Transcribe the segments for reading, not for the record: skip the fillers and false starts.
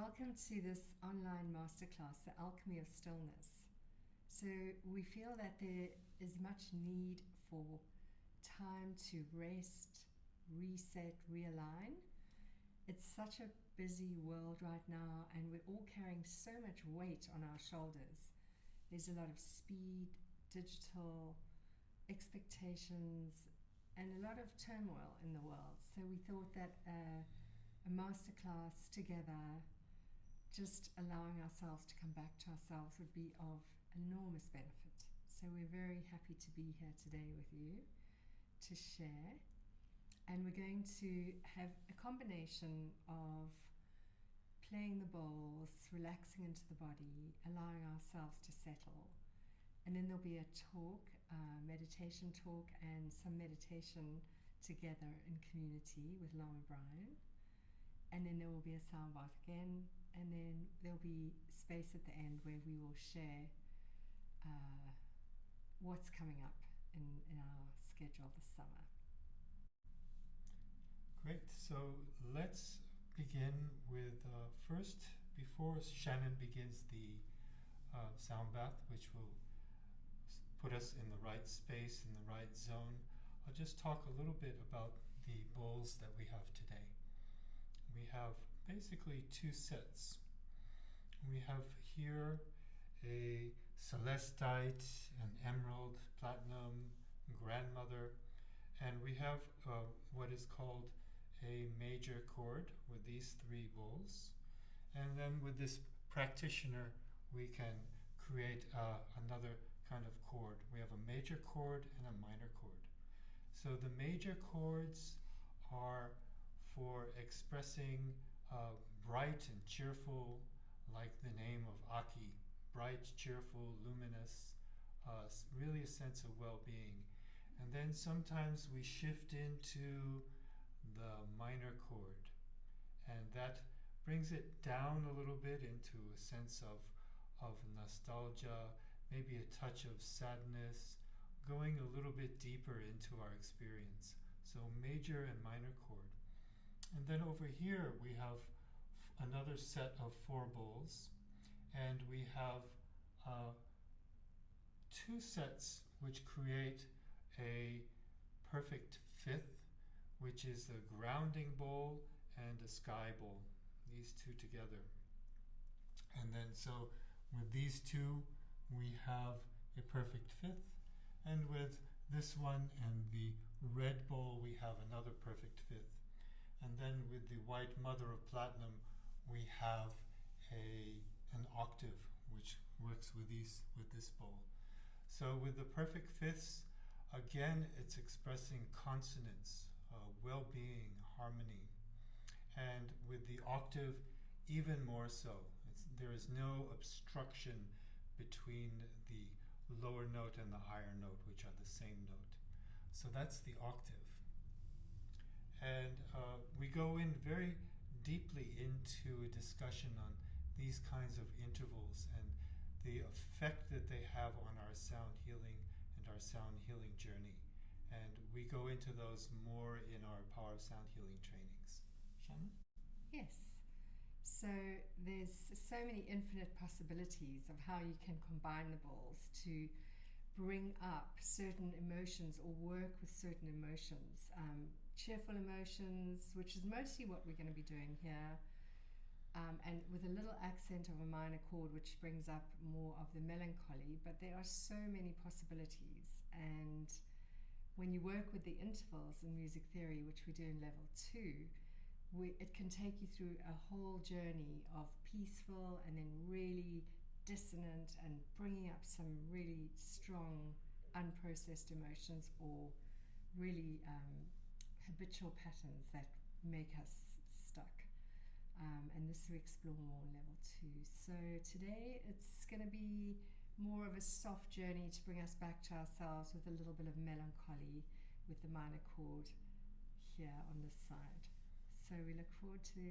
Welcome to this online masterclass, The Alchemy of Stillness. So we feel that there is much need for time to rest, reset, realign. It's such a busy world right now, and we're all carrying so much weight on our shoulders. There's a lot of speed, digital expectations, and a lot of turmoil in the world. So we thought that a masterclass together, just allowing ourselves to come back to ourselves, would be of enormous benefit. So we're very happy to be here today with you to share. And we're going to have a combination of playing the bowls, relaxing into the body, allowing ourselves to settle. And then there'll be a talk, meditation talk, and some meditation together in community with Lama Brian. And then there will be a sound bath again, and then there'll be space at the end where we will share what's coming up in our schedule this summer. Great. So let's begin with first, before Shannon begins the sound bath, which will put us in the right space, in the right zone, I'll just talk a little bit about the bowls that we have today. We have basically two sets. We have here a celestite, an emerald, platinum, grandmother, and we have what is called a major chord with these three bowls. And then with this practitioner, we can create another kind of chord. We have a major chord and a minor chord. So the major chords are for expressing bright and cheerful, like the name of Aki, bright, cheerful, luminous, really a sense of well-being. And then sometimes we shift into the minor chord, and that brings it down a little bit into a sense of nostalgia, maybe a touch of sadness, going a little bit deeper into our experience. So major and minor chord. And then over here we have another set of four bowls, and we have two sets which create a perfect fifth, which is the grounding bowl and a sky bowl, these two together. And then so with these two we have a perfect fifth, and with this one and the red bowl we have another perfect fifth. And then with the white mother of platinum we have an octave which works with this bowl. So with the perfect fifths, again it's expressing consonance, well-being, harmony. And with the octave, even more so. There is no obstruction between the lower note and the higher note, which are the same note. So that's the octave. And we go in very deeply into a discussion on these kinds of intervals and the effect that they have on our sound healing and our sound healing journey. And we go into those more in our Power of Sound Healing trainings. Shannon? Yes. So there's so many infinite possibilities of how you can combine the bowls to bring up certain emotions or work with certain emotions. Cheerful emotions, which is mostly what we're going to be doing here, and with a little accent of a minor chord, which brings up more of the melancholy. But there are so many possibilities, and when you work with the intervals in music theory, which we do in level 2, it can take you through a whole journey of peaceful and then really dissonant and bringing up some really strong unprocessed emotions or really habitual patterns that make us stuck. And this we explore more in level 2. So today it's going to be more of a soft journey to bring us back to ourselves with a little bit of melancholy with the minor chord here on this side. So we look forward to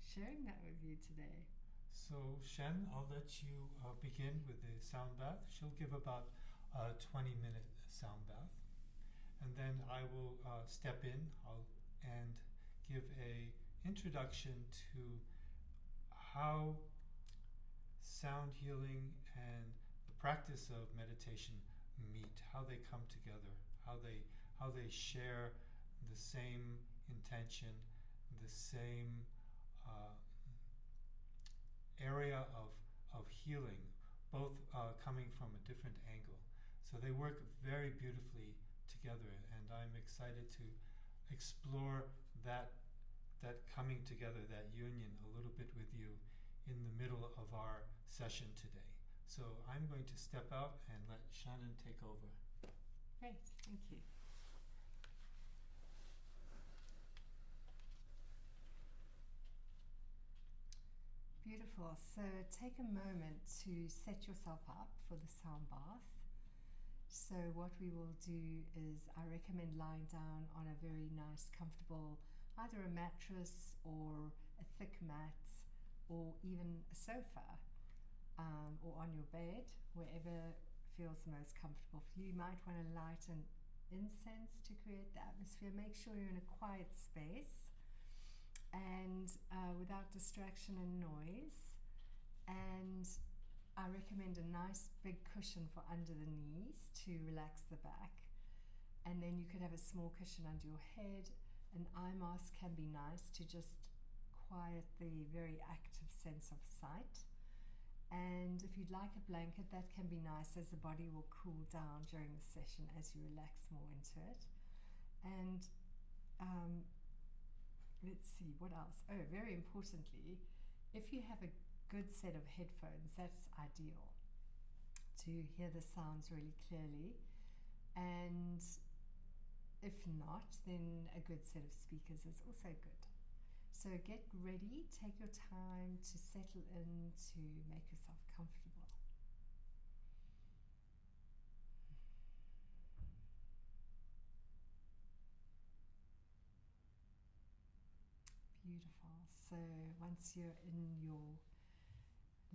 sharing that with you today. So Shen, I'll let you begin with the sound bath. She'll give about a 20-minute sound bath. And then I will step in and give a introduction to how sound healing and the practice of meditation meet, how they come together, how they share the same intention, the same area of healing, both coming from a different angle. So they work very beautifully together, and I'm excited to explore that coming together, that union a little bit with you in the middle of our session today. So I'm going to step out and let Shannon take over. Great, thank you. Beautiful. So take a moment to set yourself up for the sound bath. So what we will do is I recommend lying down on a very nice, comfortable, either a mattress or a thick mat or even a sofa, or on your bed, wherever feels most comfortable for you. You might want to light an incense to create the atmosphere. Make sure you're in a quiet space and without distraction and noise. And I recommend a nice big cushion for under the knees to relax the back. And then you could have a small cushion under your head. An eye mask can be nice to just quiet the very active sense of sight. And if you'd like a blanket, that can be nice, as the body will cool down during the session as you relax more into it. And let's see, what else? Oh, very importantly, if you have a good set of headphones, that's ideal to hear the sounds really clearly. And if not, then a good set of speakers is also good. So get ready, take your time to settle in, to make yourself comfortable. Beautiful. So once you're in your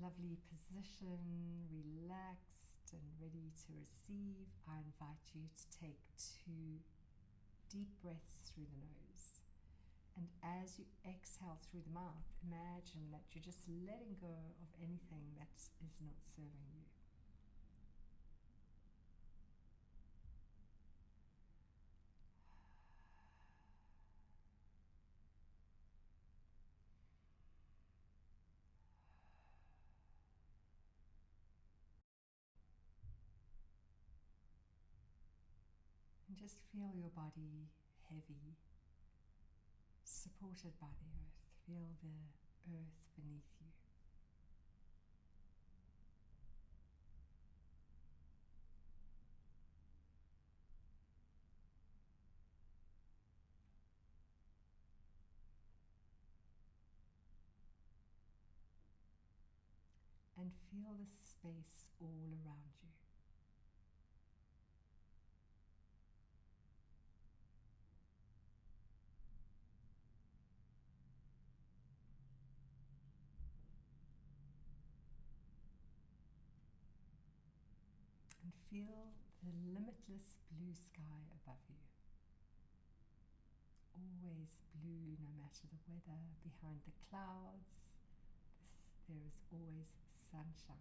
lovely position, relaxed and ready to receive, I invite you to take 2 deep breaths through the nose. And as you exhale through the mouth, imagine that you're just letting go of anything that is not serving you. And just feel your body heavy, supported by the earth. Feel the earth beneath you. And feel the space all around you. And feel the limitless blue sky above you. Always blue, no matter the weather. Behind the clouds, there is always sunshine.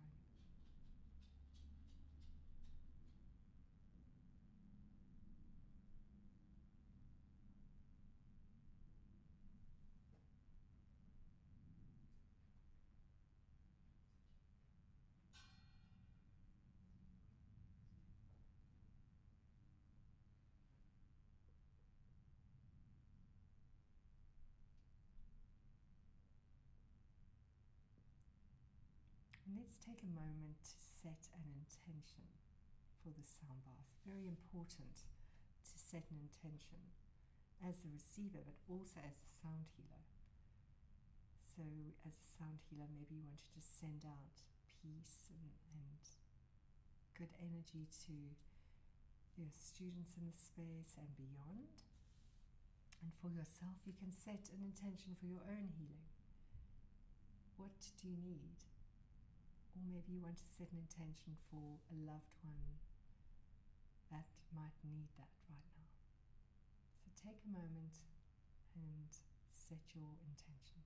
Let's take a moment to set an intention for the sound bath. Very important to set an intention as the receiver, but also as the sound healer. So as a sound healer, maybe you want to just send out peace and good energy to your students in the space and beyond. And for yourself, you can set an intention for your own healing. What do you need? Or maybe you want to set an intention for a loved one that might need that right now. So take a moment and set your intention.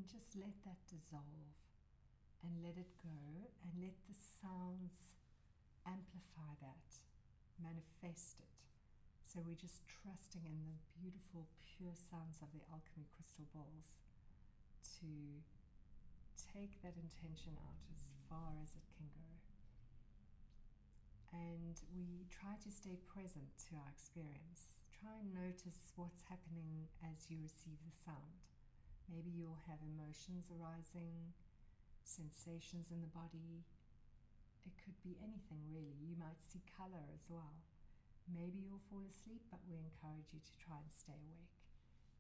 And just let that dissolve and let it go and let the sounds amplify that, manifest it. So we're just trusting in the beautiful, pure sounds of the Alchemy Crystal Bowls to take that intention out as far as it can go. And we try to stay present to our experience. Try and notice what's happening as you receive the sound. Maybe you'll have emotions arising, sensations in the body. It could be anything really. You might see color as well. Maybe you'll fall asleep, but we encourage you to try and stay awake.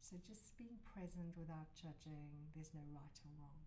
So just being present without judging. There's no right or wrong.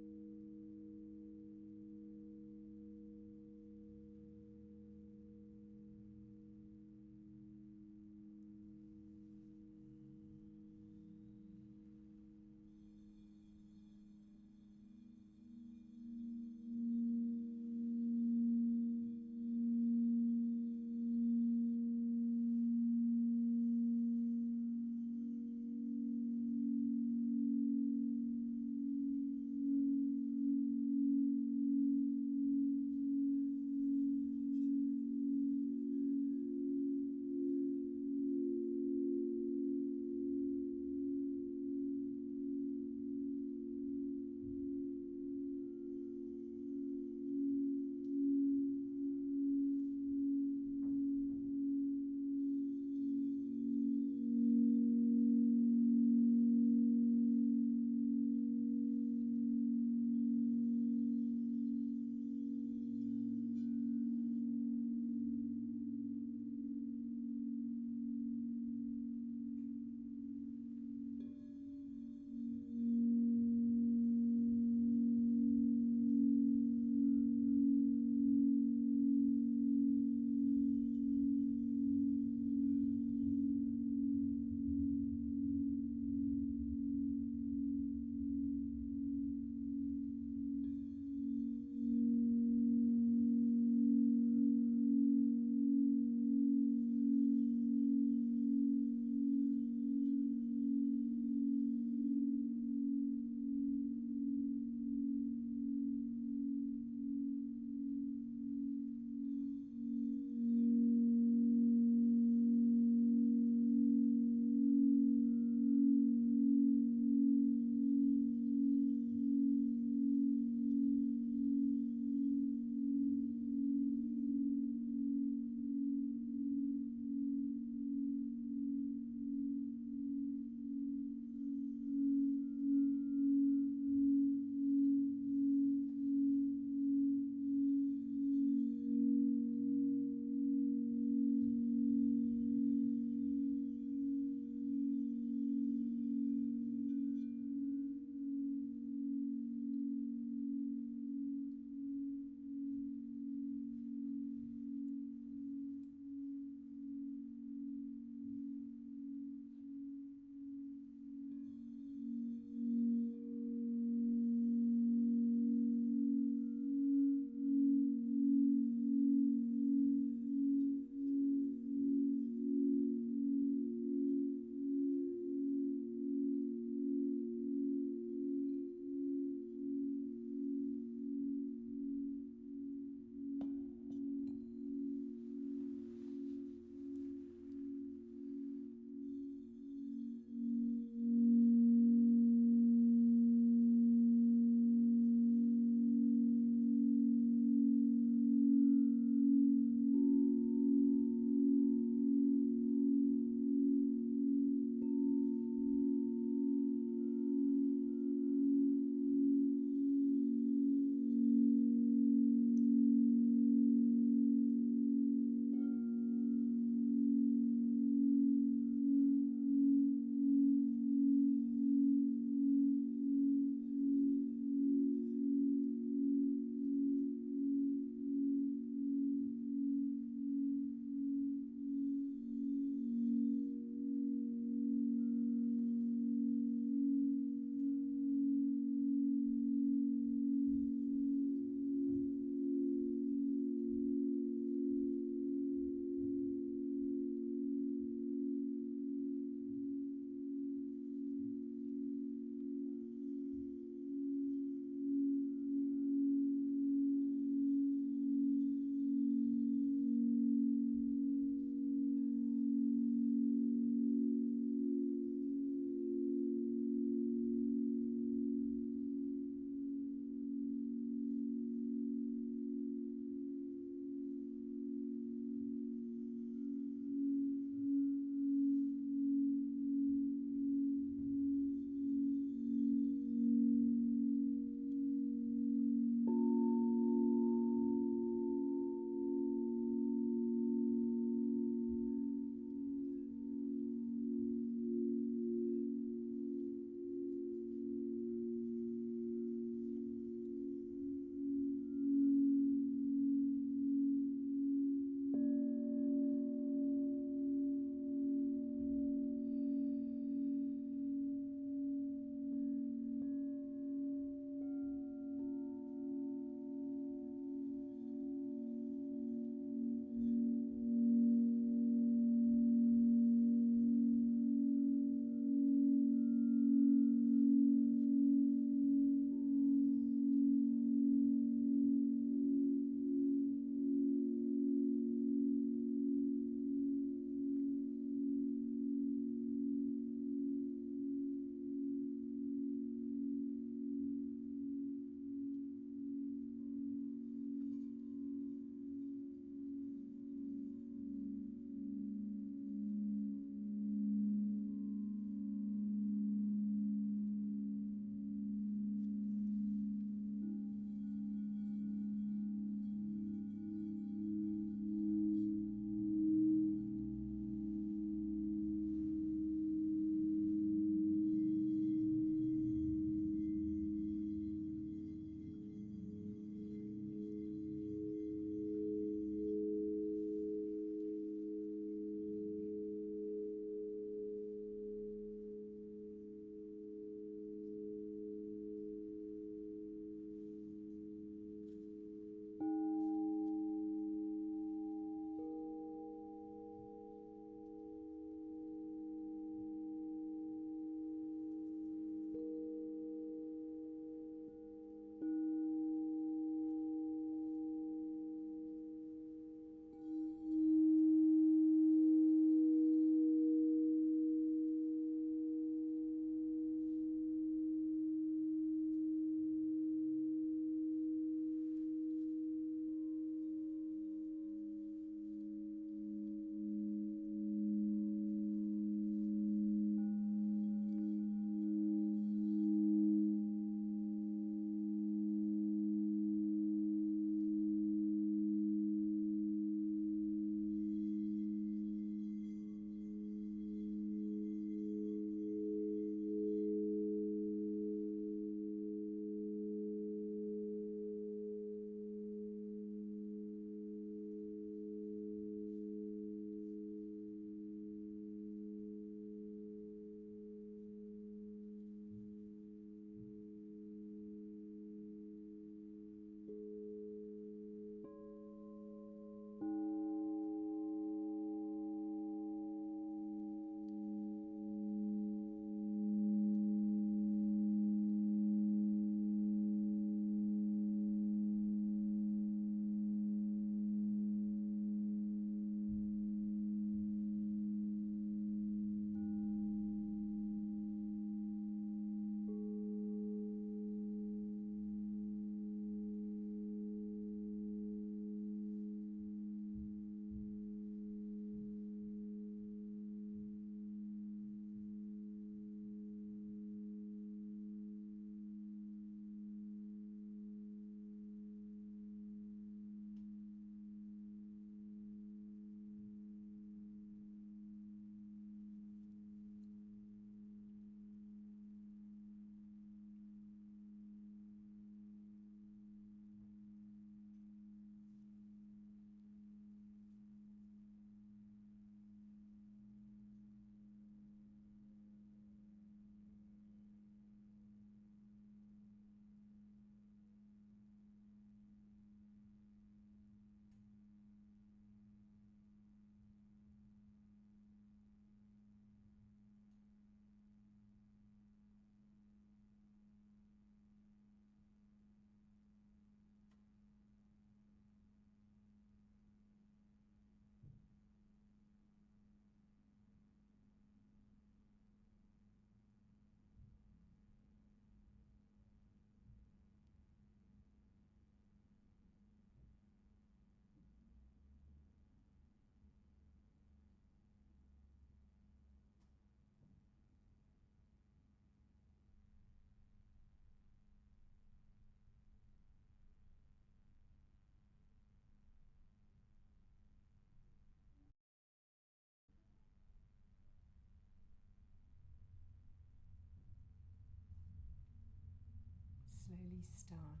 start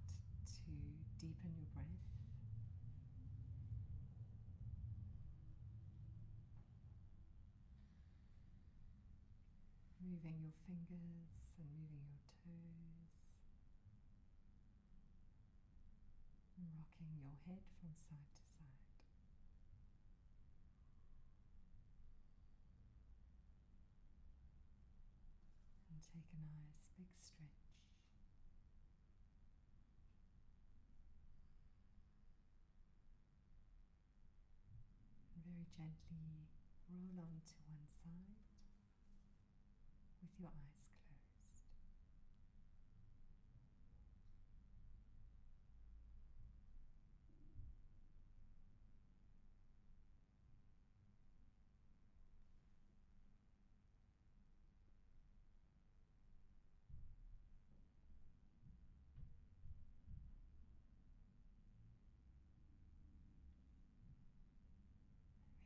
to deepen your breath. Moving your fingers and moving your toes. Rocking your head from side to side. And take a nice big stretch. And very gently roll on to one side with your eyes closed.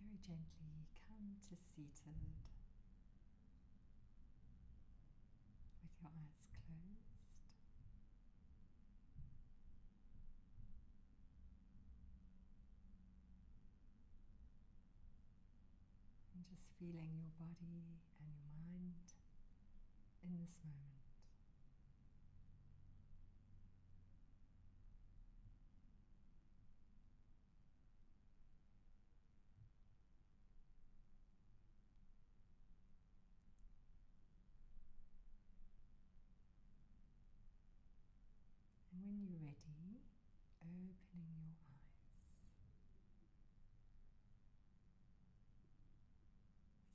Very gently come to seated with your eyes closed. And just feeling your body and your mind in this moment. And when you're ready, opening your eyes.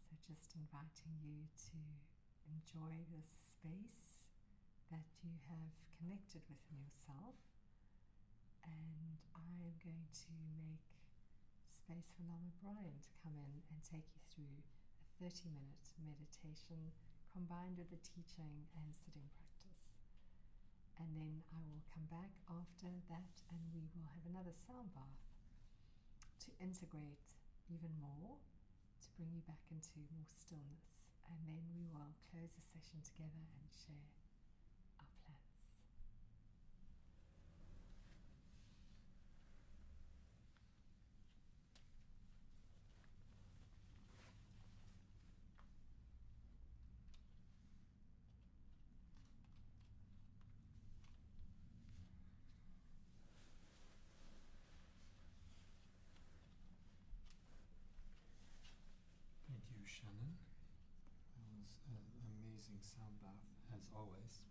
So just inviting you to enjoy this space that you have connected within yourself. And I am going to make space for Lama Brian to come in and take you through a 30-minute meditation combined with the teaching and sitting practice. And then I will come back after that and we will have another sound bath to integrate even more, to bring you back into more stillness. And then we will close the session together and share our plans. Thank you, Shannon. That was an amazing sound bath, as always.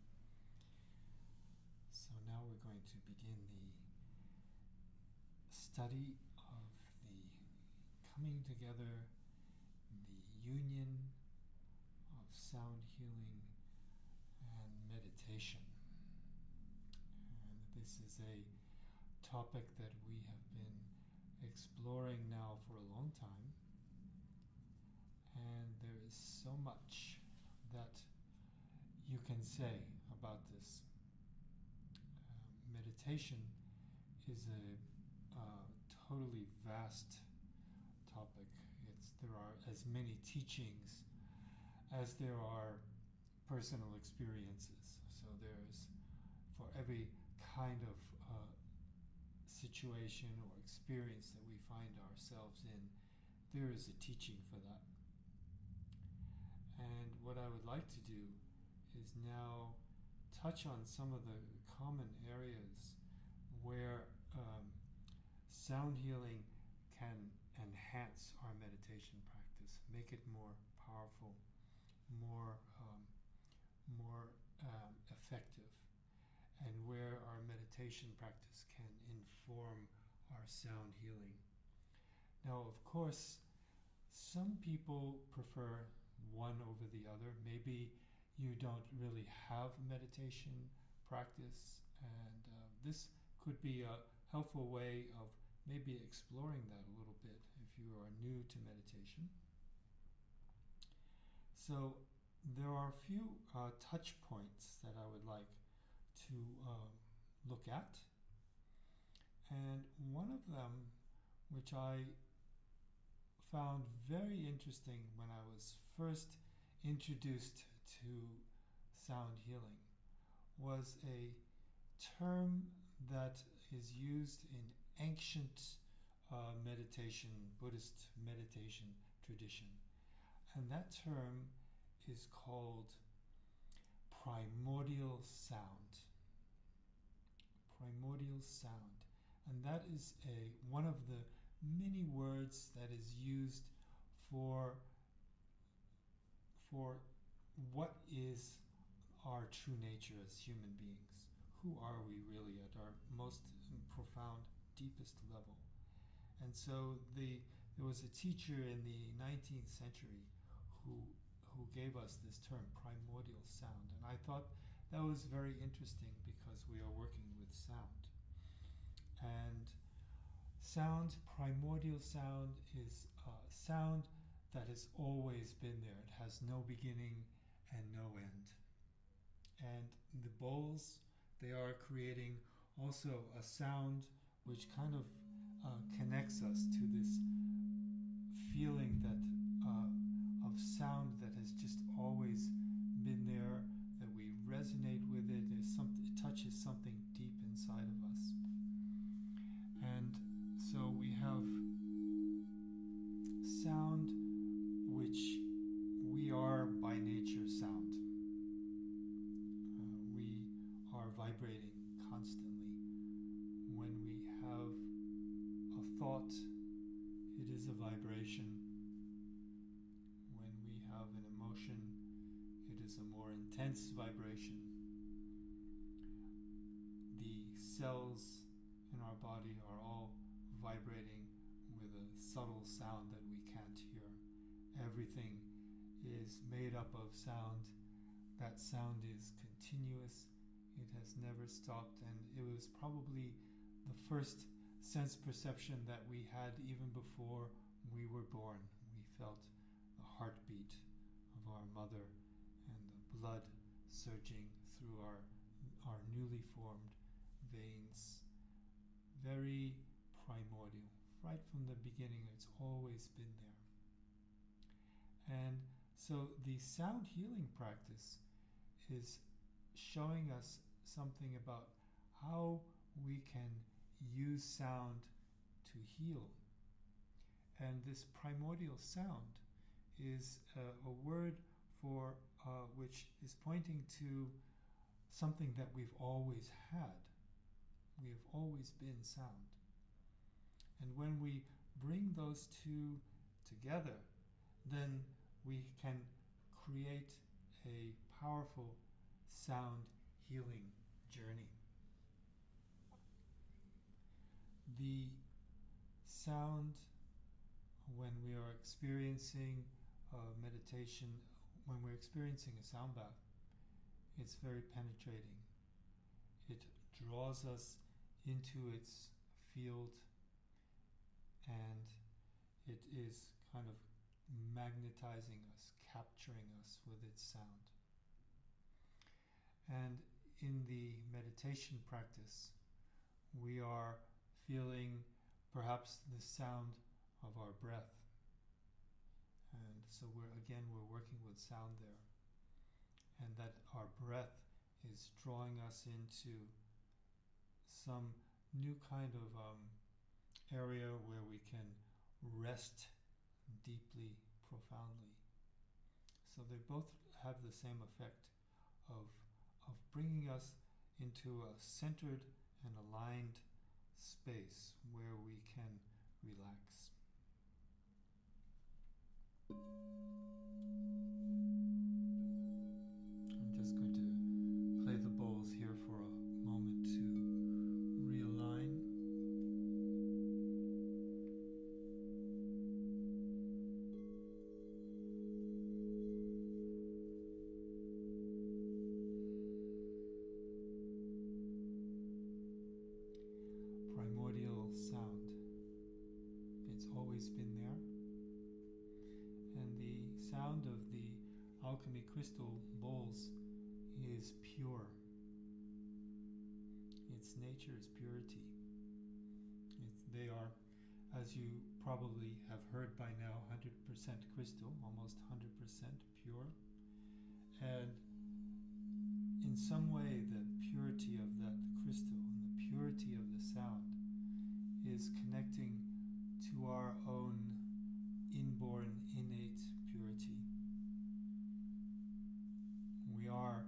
So now we're going to begin the study of the coming together, the union of sound healing and meditation. And this is a topic that we have been exploring now for a long time. And there is so much that you can say about this. Meditation is a totally vast topic. There are as many teachings as there are personal experiences. So there's, for every kind of situation or experience that we find ourselves in, there is a teaching for that. And what I would like to do is now touch on some of the common areas where sound healing can enhance our meditation practice, make it more powerful, more effective, and where our meditation practice can inform our sound healing. Now, of course, some people prefer one over the other. Maybe you don't really have meditation practice, and this could be a helpful way of maybe exploring that a little bit if you are new to meditation. So there are a few touch points that I would like to look at, and one of them, which I found very interesting when I was first introduced to sound healing, was a term that is used in ancient meditation, Buddhist meditation tradition. And that term is called primordial sound. Primordial sound. And that is one of the many words that is used for what is our true nature as human beings. Who are we really at our most profound, deepest level? And so there was a teacher in the 19th century who gave us this term, primordial sound. And I thought that was very interesting because we are working with sound. And sound, primordial sound, is sound that has always been there. It has no beginning and no end. And the bowls, they are creating also a sound which kind of connects us to this feeling that of sound that has just always been there, that we resonate with it. It touches something deep inside of us. And so we have sound, which we are by nature sound. We are vibrating constantly. When we have a thought, it is a vibration. When we have an emotion, it is a more intense vibration. The cells in our body are all vibrating with a subtle sound that we can't hear. Everything is made up of sound. That sound is continuous. It has never stopped, and it was probably the first sense perception that we had even before we were born. We felt the heartbeat of our mother and the blood surging through our newly formed veins. Very primordial. Right from the beginning, it's always been there. And so the sound healing practice is showing us something about how we can use sound to heal. And this primordial sound is a word for which is pointing to something that we've always had. We have always been sound. And when we bring those two together, then we can create a powerful sound healing journey. The sound, when we are experiencing meditation, when we're experiencing a sound bath, it's very penetrating. It draws us into its field, and it is kind of magnetizing us, capturing us with its sound. And in the meditation practice, we are feeling perhaps the sound of our breath. And so we're working with sound there. And that our breath is drawing us into some new kind of area where we can rest deeply, profoundly. So they both have the same effect of bringing us into a centered and aligned space where we can relax. I'm just going to play the bowls here for a moment to realign. Primordial sound. It's always been there. And the sound of the Alchemy Crystal Bowls is pure. Its nature is purity. They are, as you probably have heard by now, 100% crystal, almost 100% pure. And in some way, the purity of that purity of the sound is connecting to our own inborn, innate purity. We are,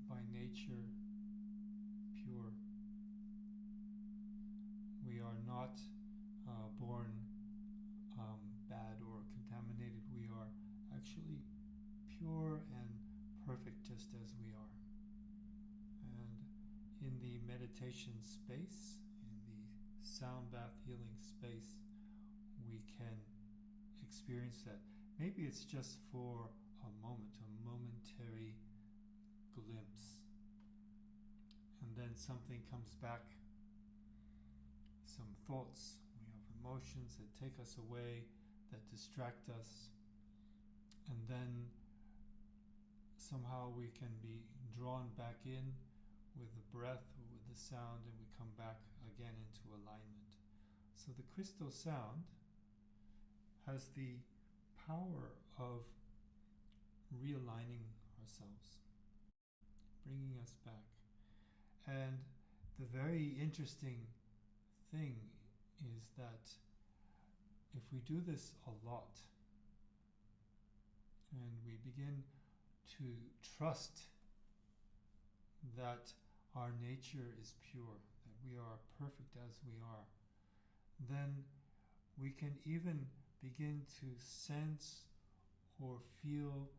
by nature, pure. We are not born bad or contaminated. We are actually pure and perfect just as we are. And in the meditation space, in the sound bath healing space, we can experience that. Maybe it's just for a moment, a momentary glimpse. And then something comes back, some thoughts, we have emotions that take us away, that distract us, and then somehow we can be drawn back in with the breath or with the sound, and we come back again into alignment. So the crystal sound has the power of realigning ourselves, bringing us back. And the very interesting thing is that if we do this a lot, and we begin to trust that our nature is pure, that we are perfect as we are, then we can even begin to sense or feel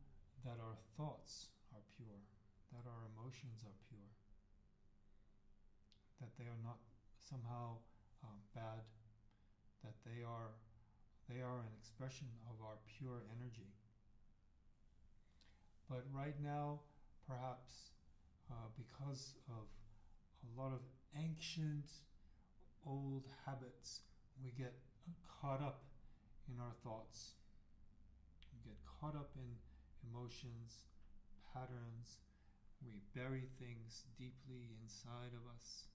that our thoughts are pure, that our emotions are pure, that they are not somehow bad, that they are an expression of our pure energy. But right now, perhaps because of a lot of ancient, old habits, we get caught up in our thoughts. We get caught up in emotions, patterns. We bury things deeply inside of us,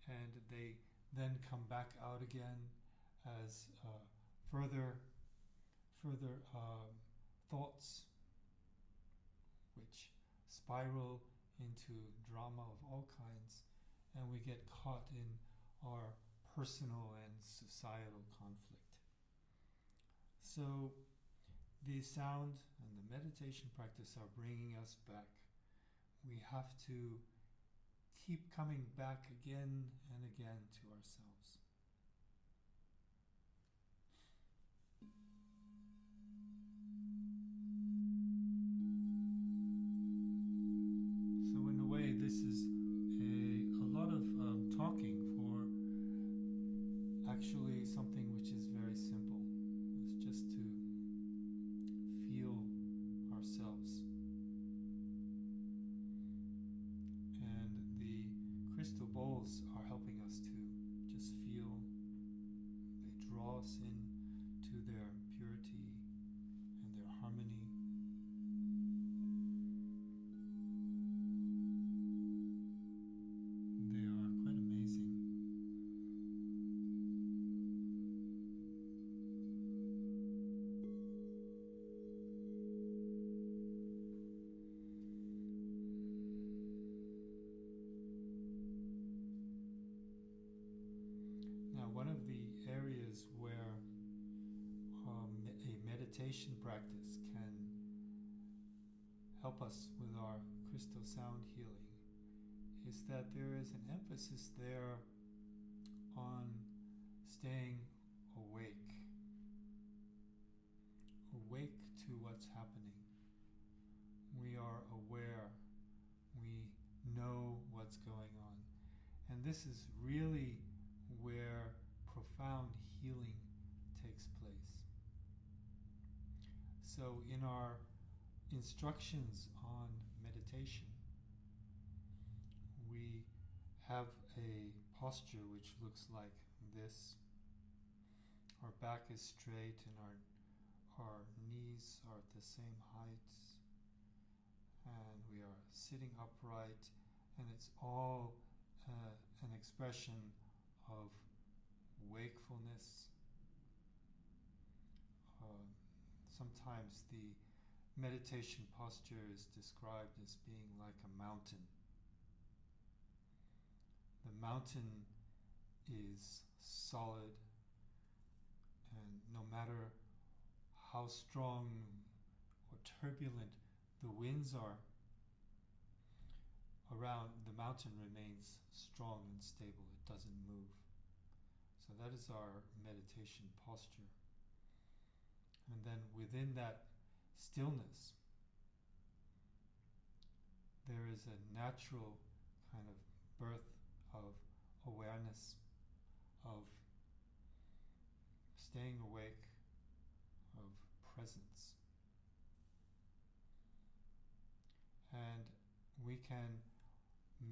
and they then come back out again as further thoughts, which spiral into drama of all kinds, and we get caught in our personal and societal conflict. So the sound and the meditation practice are bringing us back. We have to keep coming back again and again to ourselves. So in a way, this is a lot of talking for actually something which is very simple. It's just to feel ourselves. And the crystal bowls are helping us to just feel. They draw us in to their purity and their harmony. They are quite amazing. Now, one of the areas where a meditation practice can help us with our crystal sound healing is that there is an emphasis there on staying awake to what's happening. We are aware, we know what's going on, and this is really where profound healing takes place. So in our instructions on meditation, we have a posture which looks like this. Our back is straight and our knees are at the same height, and we are sitting upright, and it's all an expression of wakefulness. Sometimes the meditation posture is described as being like a mountain the mountain is solid, and no matter how strong or turbulent the winds are around, the mountain remains strong and stable. It doesn't move. So that is our meditation posture. And then within that stillness, there is a natural kind of birth of awareness, of staying awake, of presence. And we can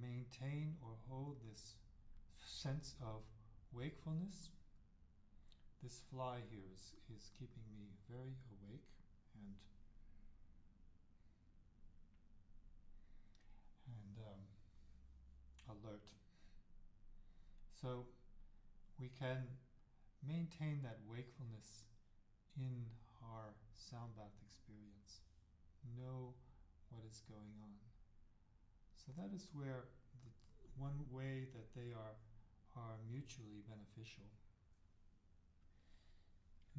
maintain or hold this sense of wakefulness. This fly here is keeping me very awake and alert. So we can maintain that wakefulness in our sound bath experience. Know what is going on. So that is where one way that they are mutually beneficial.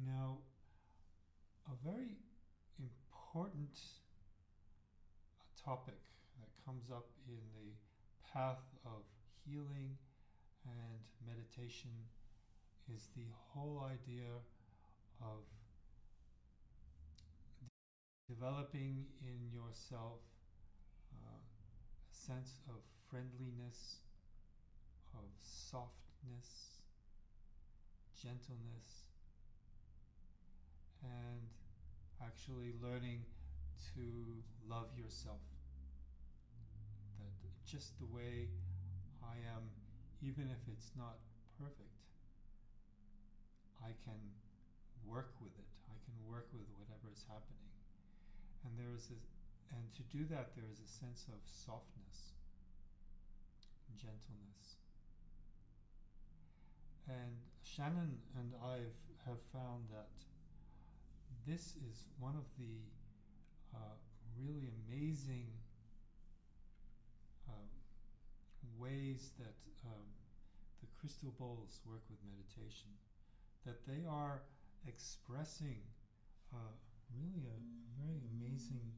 Now, a very important topic that comes up in the path of healing and meditation is the whole idea of developing in yourself a sense of friendliness, of softness, gentleness, and actually learning to love yourself. That just the way I am, even if it's not perfect, I can work with it. I can work with whatever is happening. And and to do that, there is a sense of softness, gentleness. And Shannon and I have found that this is one of the really amazing ways that the crystal bowls work with meditation. That they are expressing really a very amazing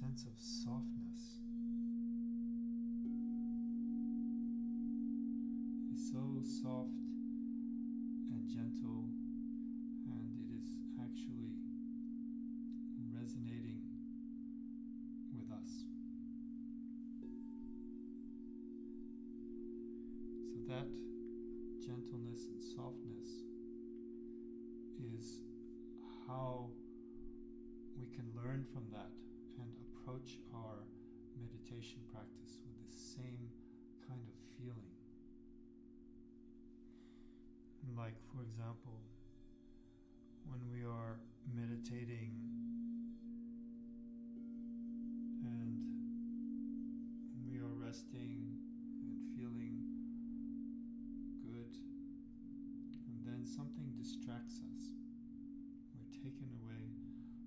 sense of softness. It's so soft and gentle, and it is actually resonating with us. So that gentleness and softness is how we can learn from that and approach our meditation practice with the same kind of feeling. Like, for example, when we are meditating and we are resting and feeling good, and then something distracts us. We're taken away.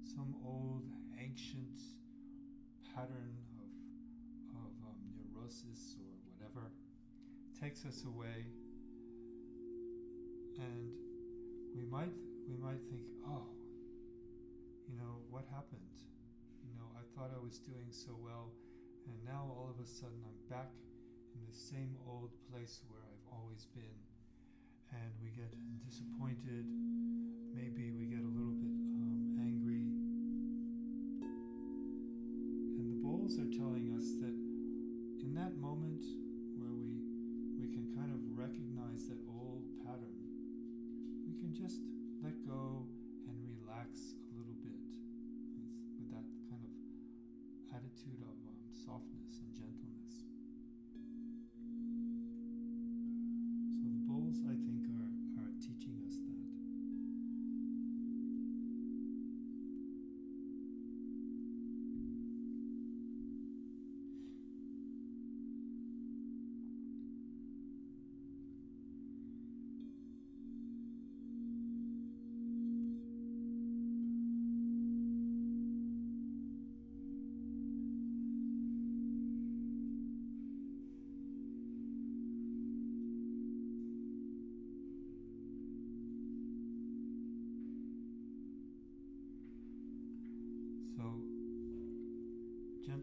Some old, ancient pattern of neurosis or whatever takes us away, and we might think, oh, what happened? I thought I was doing so well, and now all of a sudden I'm back in the same old place where I've always been, and we get disappointed. Maybe we get a little bit angry. And the bowls are telling us that in that moment where we can kind of recognize that old pattern, we can just let go and relax a little bit with that kind of attitude of softness and gentleness. So the bowls, I think, are teaching us that.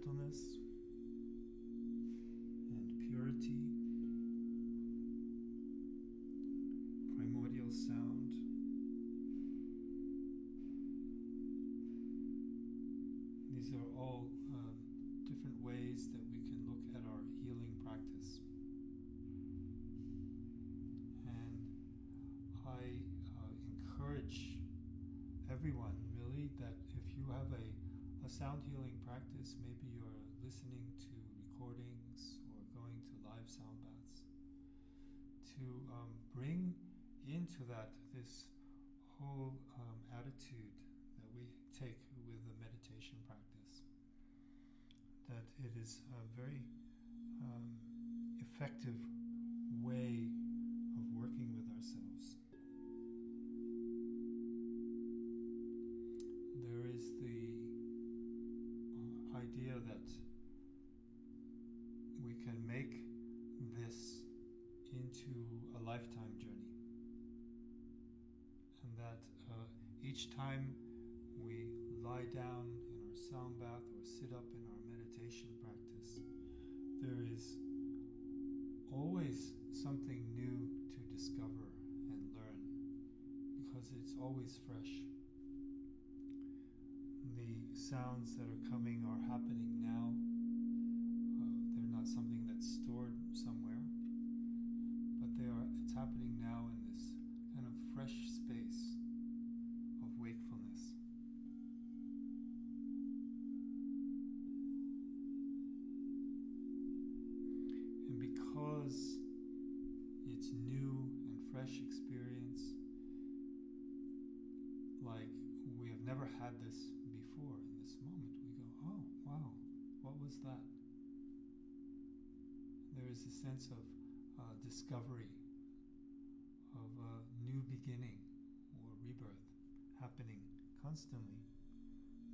gentleness and purity, primordial sound. These are all different ways that we can look at our healing practice. And I encourage everyone really that if you have a sound healing practice, maybe you're listening to recordings or going to live sound baths, to bring into that this whole attitude that we take with the meditation practice, that it is a very effective way of working with ourselves. There is the idea that we can make this into a lifetime journey, and that each time we lie down in our sound bath or sit up in our meditation practice, there is always something new to discover and learn, because it's always fresh. The sounds that are coming are happening now. They're not something that's stored somewhere, but it's happening now in this kind of fresh space of wakefulness. And because it's new and fresh experience, like we have never had this before, in this moment we go, oh wow, what was that? There is a sense of discovery, of a new beginning or rebirth happening constantly.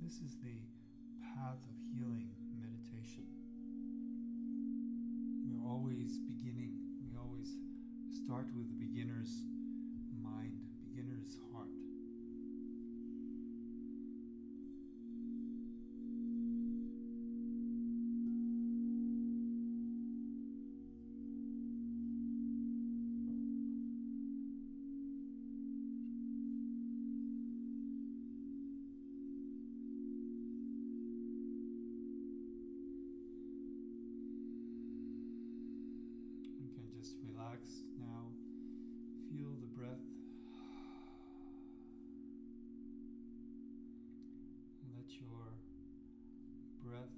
This is the path of healing meditation. We're always beginning. We always start with the beginner's mind, beginner's heart. Just relax now. Feel the breath. Let your breath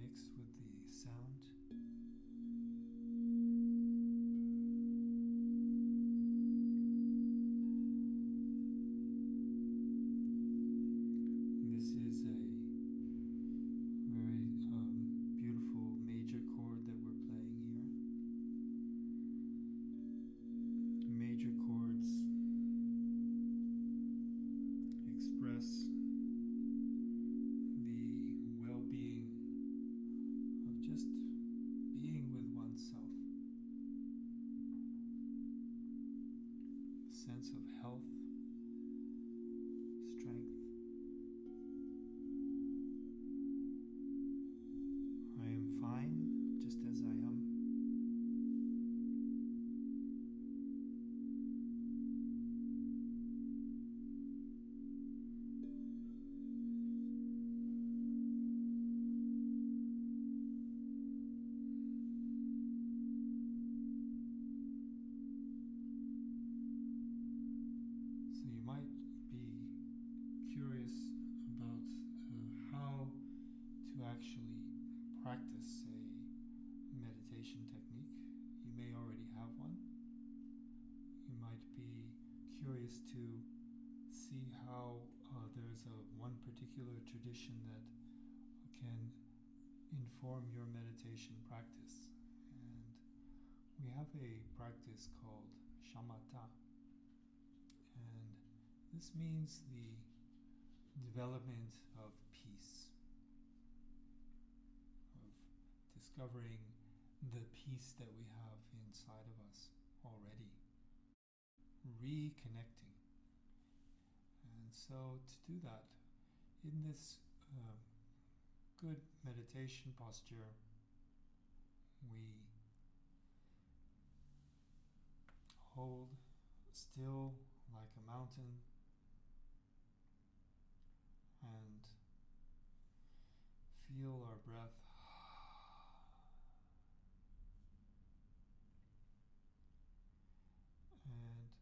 mix with the sound. This is a very beautiful major chord that we're playing here. Major chords express the well-being of just being with oneself, a sense of health, strength. I am fine just as I am. So you might be curious about how to actually practice a meditation technique. You may already have one. You might be curious to see how there's one particular tradition that can inform your meditation practice. And we have a practice called shamatha. And this means the development of peace, of discovering the peace that we have inside of us already, reconnecting. And so to do that, in this good meditation posture, we hold still like a mountain and feel our breath. And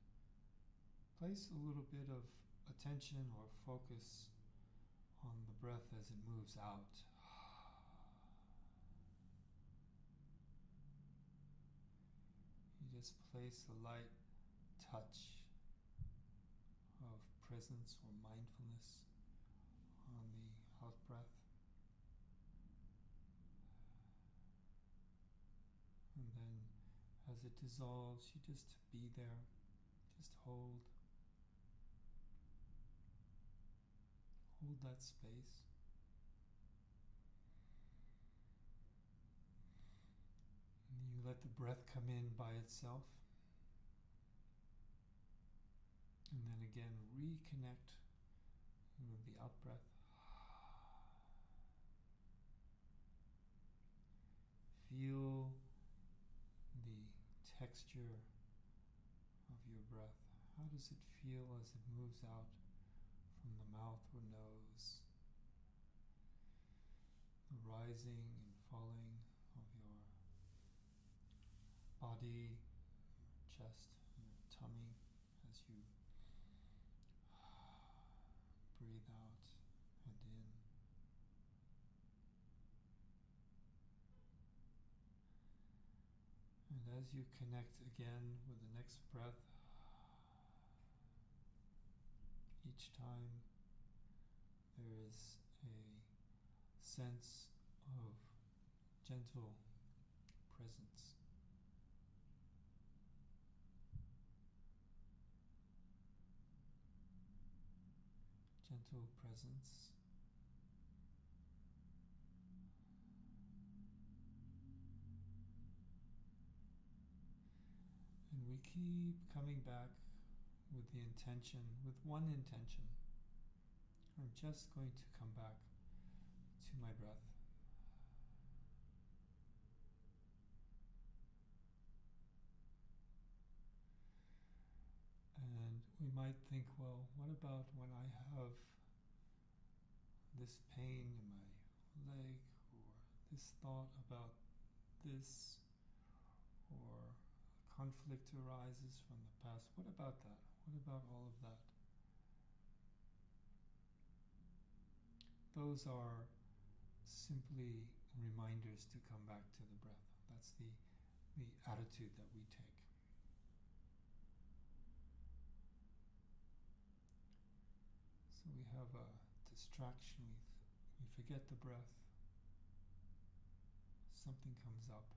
place a little bit of attention or focus on the breath as it moves out. You just place a light touch of presence or mindfulness on the out breath. And then as it dissolves, you just be there, just hold that space. And you let the breath come in by itself. And then again, reconnect with the out breath. Feel the texture of your breath. How does it feel as it moves out from the mouth or nose? The rising and falling of your body, your chest, your tummy as you breathe out and in. And as you connect again with the next breath, each time there is a sense of gentle presence. Gentle presence. And we keep coming back with the intention, with one intention. I'm just going to come back to my breath. And we might think, well, what about when I have this pain in my leg, or this thought about this, or conflict arises from the past? What about that? What about all of that? Those are simply reminders to come back to the breath. That's the attitude that we take. So we have a distraction, we forget the breath, something comes up,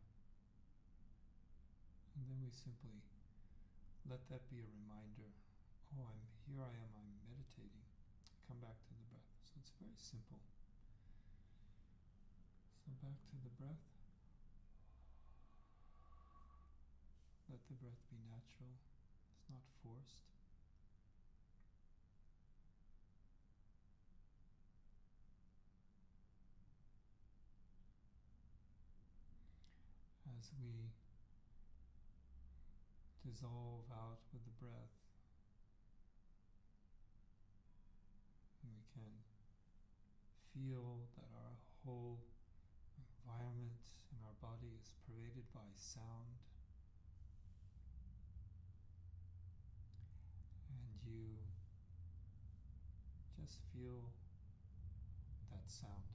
and then we simply let that be a reminder. Oh, I'm meditating. Come back to the breath. So it's very simple. So back to the breath. Let the breath be natural. It's not forced. As we dissolve out with the breath, we can feel that our whole environment in our body is pervaded by sound, and you just feel that sound.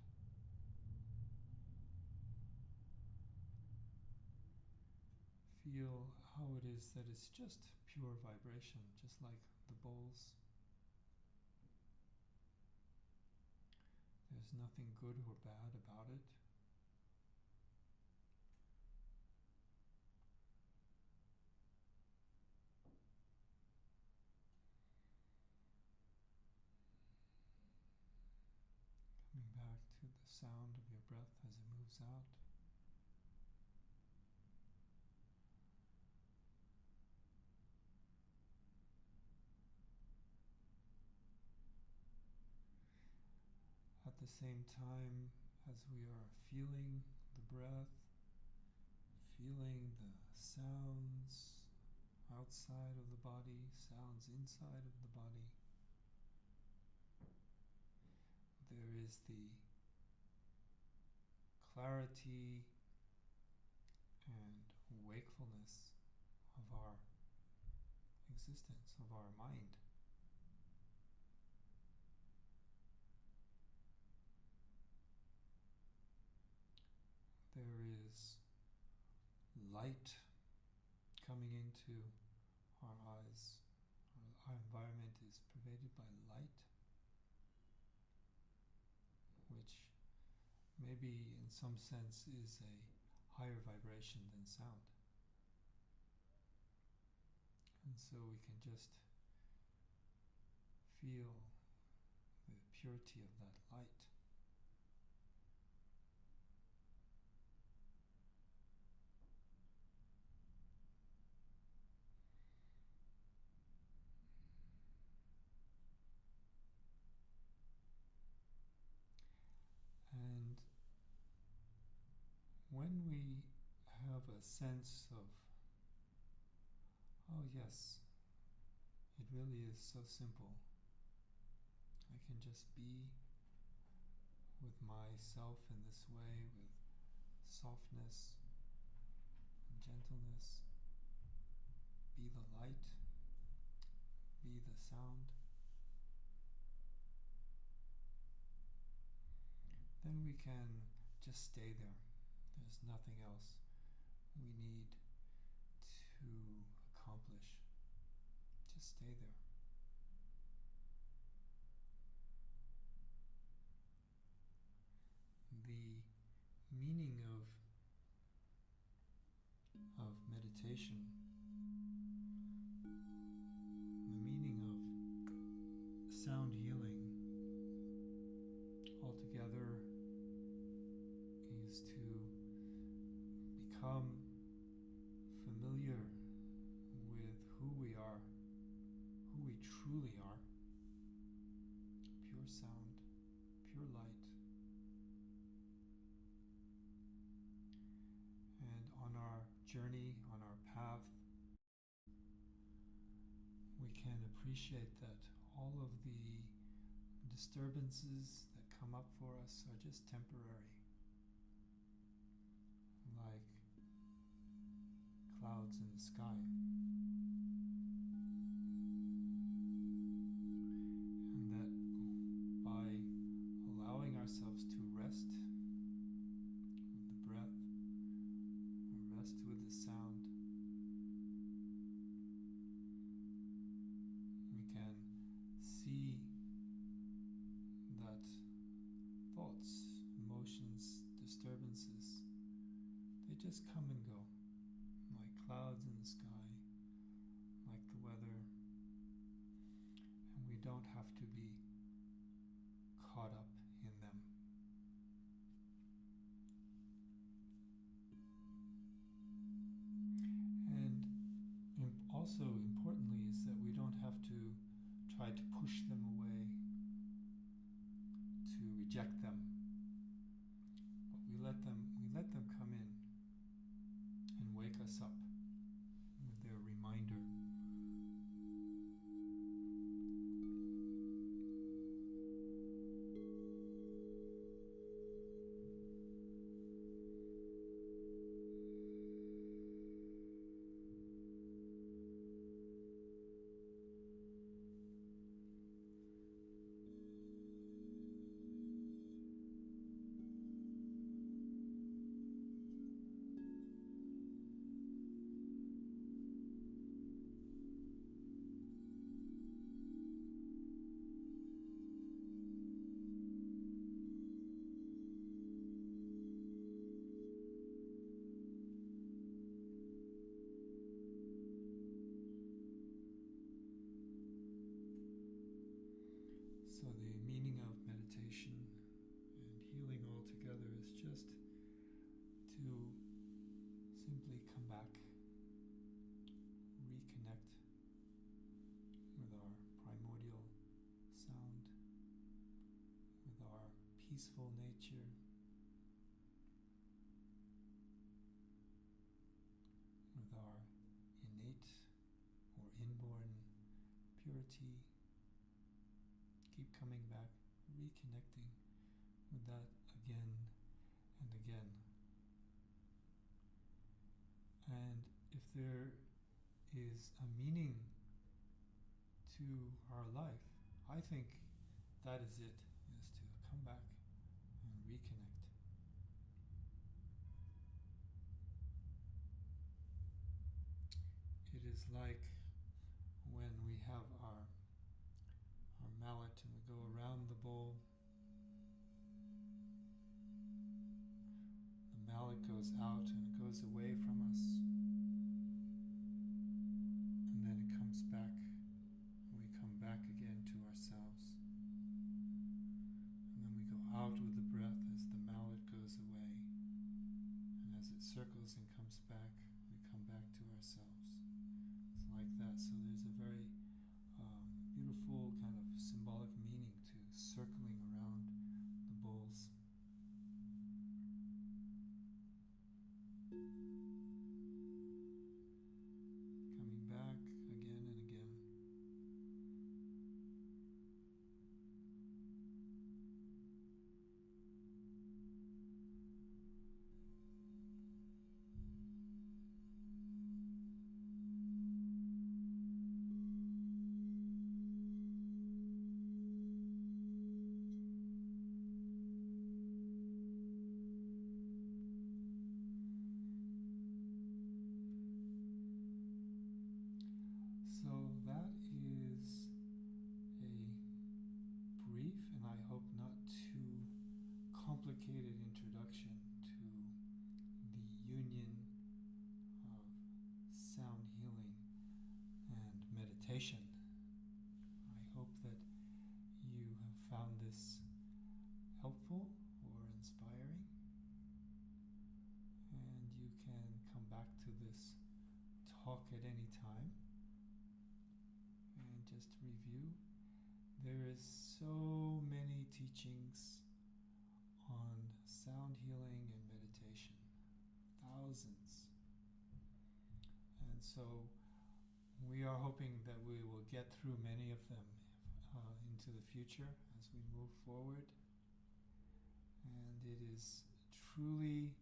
Feel how it is that it's just pure vibration, just like the bowls. There's nothing good or bad about it. Coming back to the sound of your breath as it moves out. At the same time, as we are feeling the breath, feeling the sounds outside of the body, sounds inside of the body, there is the clarity and wakefulness of our existence, of our mind. There is light coming into our eyes. Our environment is pervaded by light, which maybe in some sense is a higher vibration than sound. And so we can just feel the purity of that light. And when we have a sense of, oh yes, it really is so simple. I can just be with myself in this way, with softness and gentleness. Be the light, be the sound. Then we can just stay there. There's nothing else we need to accomplish. Just stay there. The meaning of meditation, the meaning of sound healing altogether is to become familiar with who we are, who we truly are. Pure sound, pure light. And on our journey, on our path, we can appreciate that all of the disturbances that come up for us are just temporary, like clouds in the sky. And that by allowing ourselves to rest with the breath, or rest with the sound, we can see that thoughts, emotions, disturbances, they just come and go, like clouds in the sky, like the weather, and we don't have to be caught up in them. And also importantly is that we don't have to try to push them away, to reject them, but we let them come in and wake us up with their reminder. So the meaning of meditation and healing altogether is just to simply come back, reconnect with our primordial sound, with our peaceful nature, purity. Keep coming back, reconnecting with that again and again. And if there is a meaning to our life, I think that is it, is to come back and reconnect. It is like when we have our mallet and we go around the bowl. The mallet goes out and it goes away from us. And then it comes back and we come back again to ourselves. And then we go out with the breath as the mallet goes away. And as it circles and comes back, we come back to ourselves. It's like that. So there's a very beautiful kind of symbolic meaning to circling around the bowls. Coming back again and again. So that is a brief and I hope not too complicated introduction to the union of sound healing and meditation. I hope that you have found this helpful or inspiring, and you can come back to this talk at any time. And just review, there is so many teachings on sound healing and meditation, thousands. And so we are hoping that we will get through many of them into the future as we move forward. And it is truly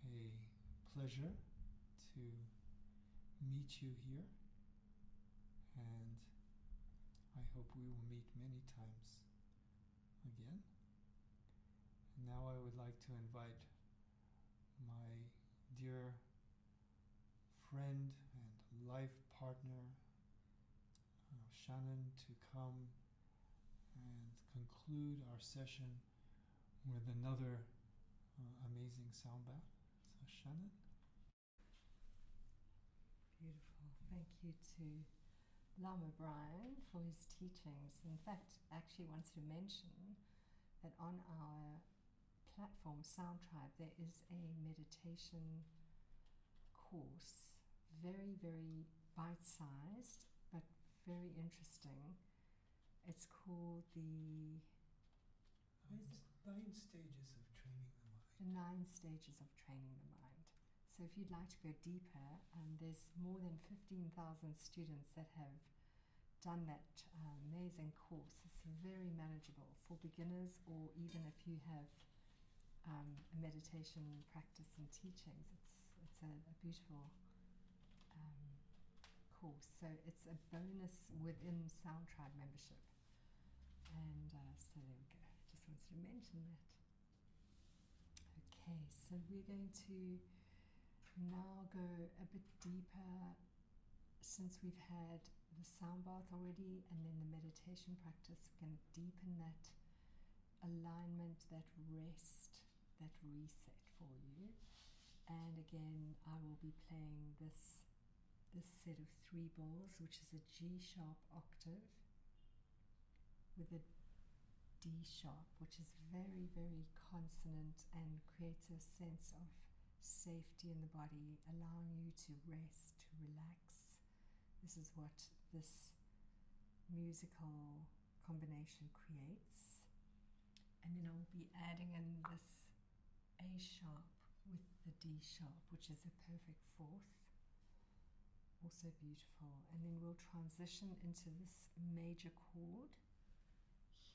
a pleasure to meet you here. And I hope we will meet many times again. And now I would like to invite my dear friend and life partner, Shannon, to come and conclude our session with another amazing sound bath. So Shannon? Beautiful. Thank you to Lama Brian for his teachings. In fact, actually wants to mention that on our platform, Sound Tribe, there is a meditation course, very, very bite-sized, but very interesting. It's called the 9 stages of training the mind. The 9 stages of training the mind. So if you'd like to go deeper, there's more than 15,000 students that have done that amazing course. It's very manageable for beginners, or even if you have a meditation practice and teachings. It's a beautiful course. So it's a bonus within Sound Tribe membership. And so there we go. Just wanted to mention that. Okay, so we're going to now go a bit deeper, since we've had the sound bath already and then the meditation practice. We're going to deepen that alignment, that rest, that reset for you. And again, I will be playing this set of 3 bowls, which is a G sharp octave with a D sharp, which is very, very consonant and creates a sense of safety in the body, allowing you to rest, to relax. This is what this musical combination creates. And then I'll be adding in this A sharp with the D sharp, which is a perfect 4th. Also beautiful. And then we'll transition into this major chord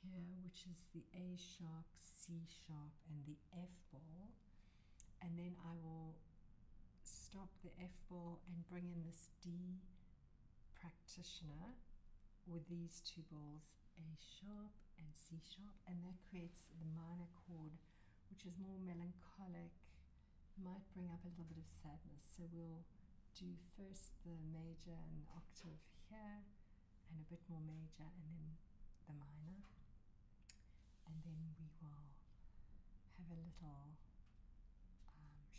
here, which is the A sharp, C sharp, and the F bowl. And then I will stop the F bowl and bring in this D practitioner with these two bowls, A sharp and C sharp, and that creates the minor chord, which is more melancholic, might bring up a little bit of sadness. So we'll do first the major and the octave here, and a bit more major, and then the minor. And then we will have a little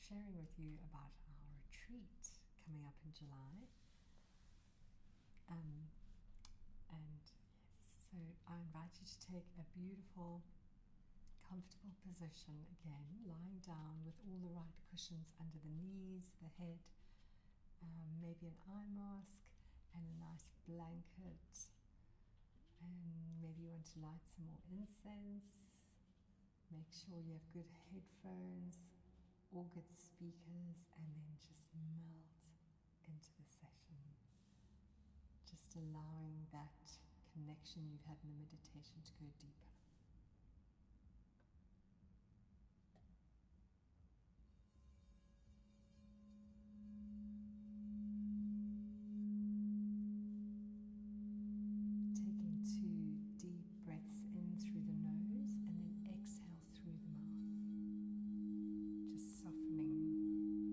sharing with you about our retreat coming up in July. And yes, so I invite you to take a beautiful, comfortable position again, lying down with all the right cushions under the knees, the head, maybe an eye mask and a nice blanket, and maybe you want to light some more incense. Make sure you have good headphones or good speakers, and then just melt into the session. Just allowing that connection you've had in the meditation to go deeper. Taking 2 deep breaths in through the nose and then exhale through the mouth. Just softening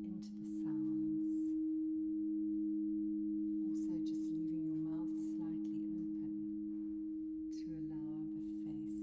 into the sounds. Also just leaving your mouth slightly open to allow the face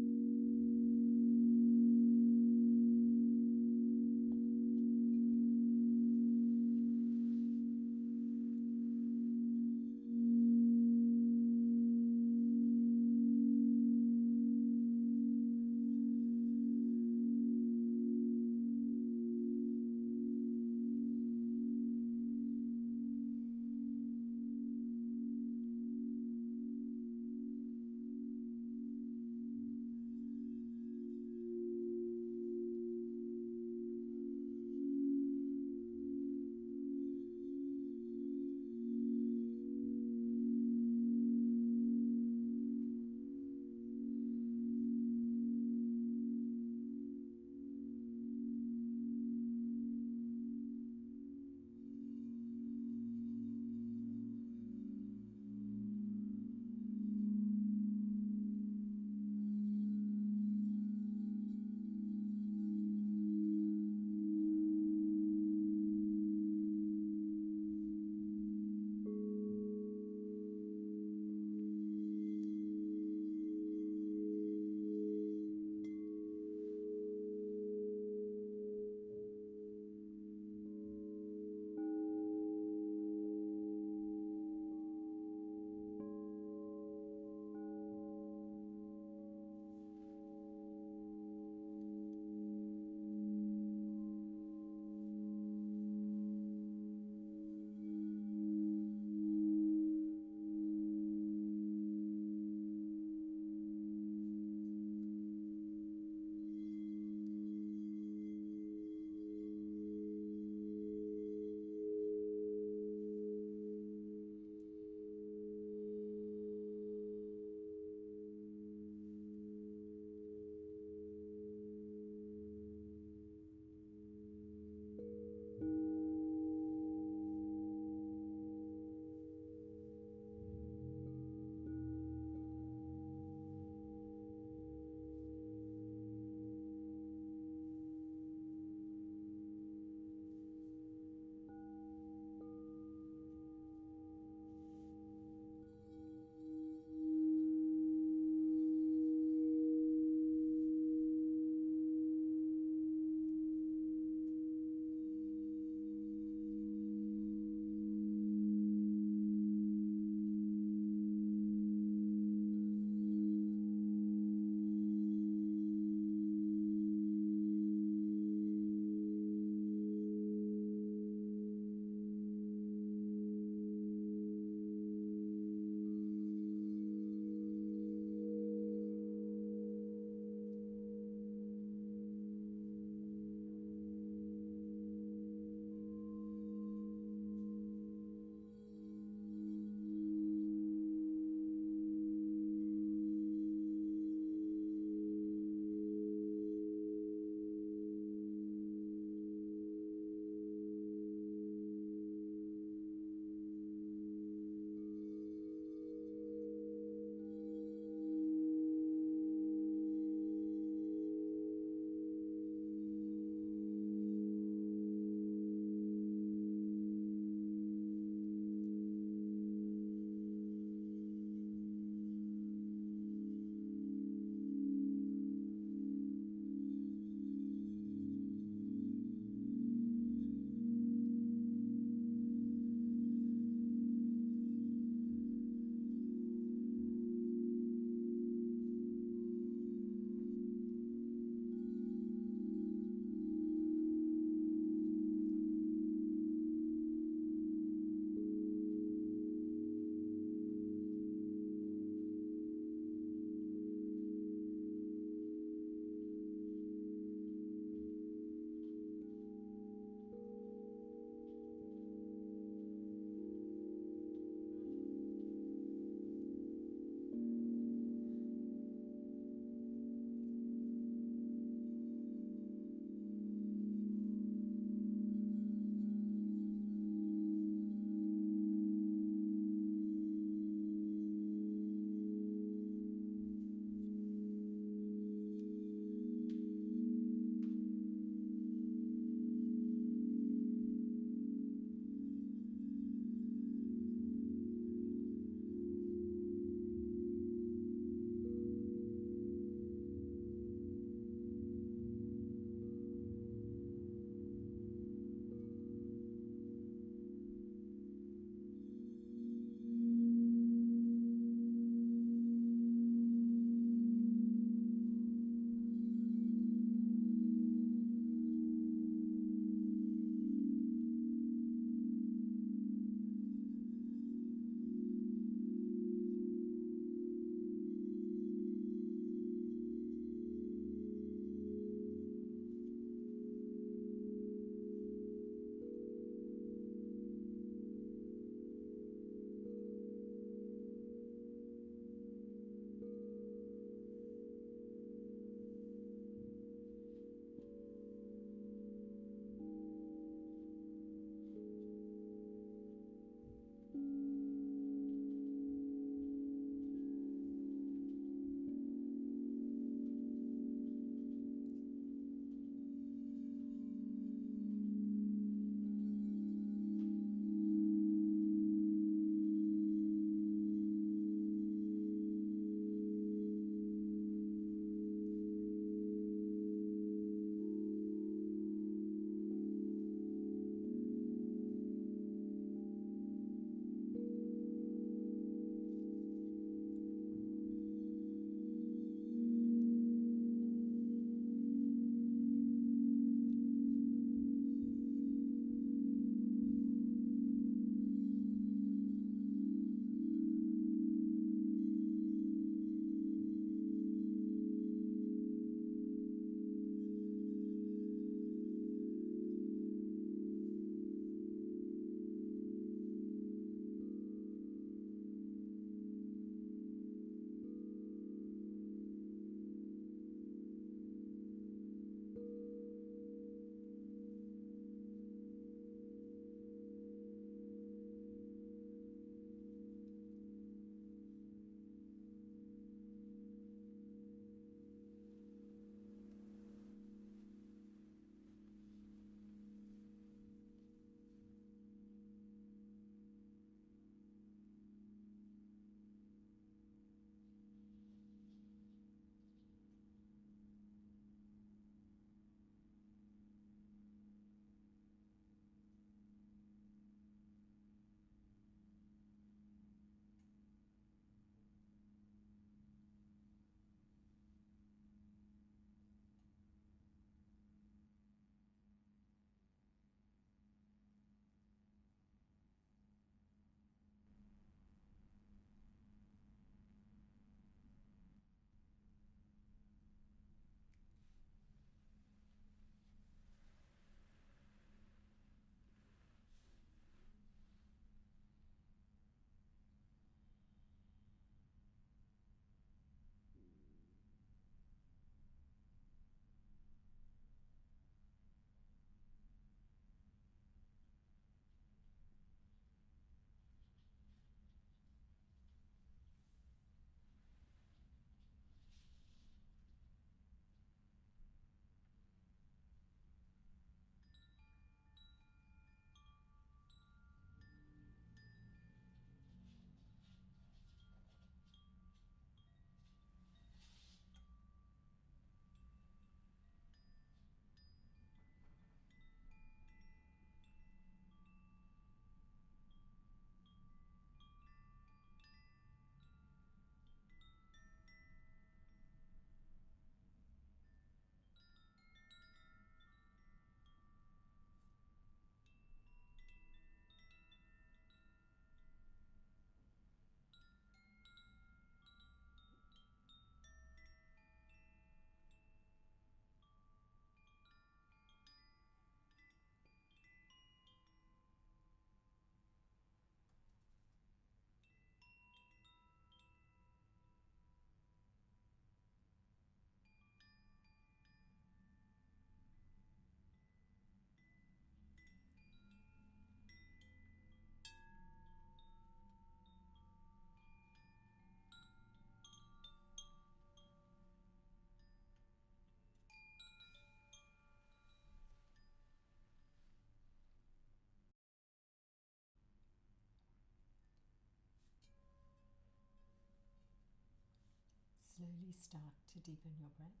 slowly start to deepen your breath,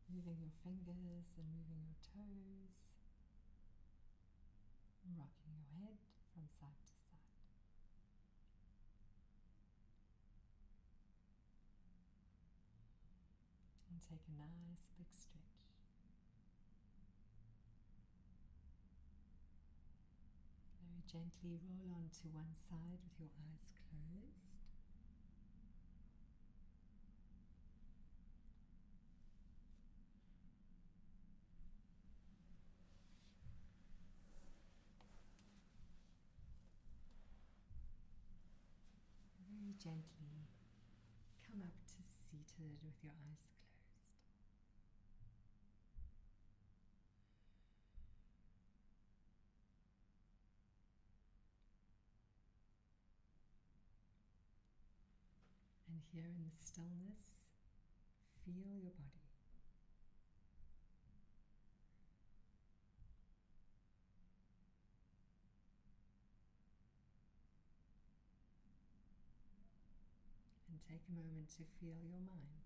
moving your fingers and moving your toes, rocking your head from side to side. And take a nice big stretch. Very gently roll onto one side with your eyes closed. Very gently come up to seated with your eyes closed. And here in the stillness, feel your body. And take a moment to feel your mind.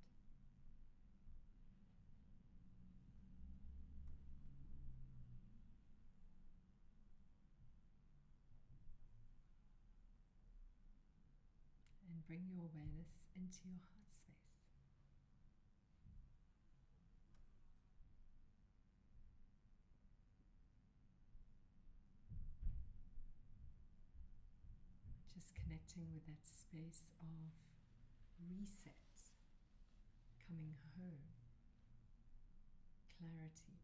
And bring your awareness into your heart space. Just connecting with that space of reset, coming home, clarity,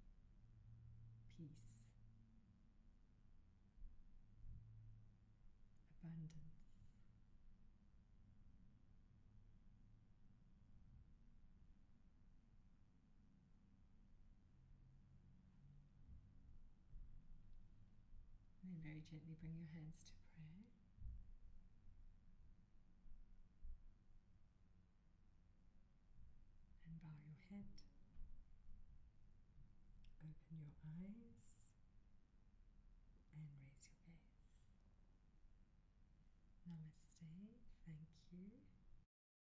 peace, abundance. And then very gently bring your hands to prayer. And bow your head. Open your eyes and raise your gaze. Namaste. Thank you.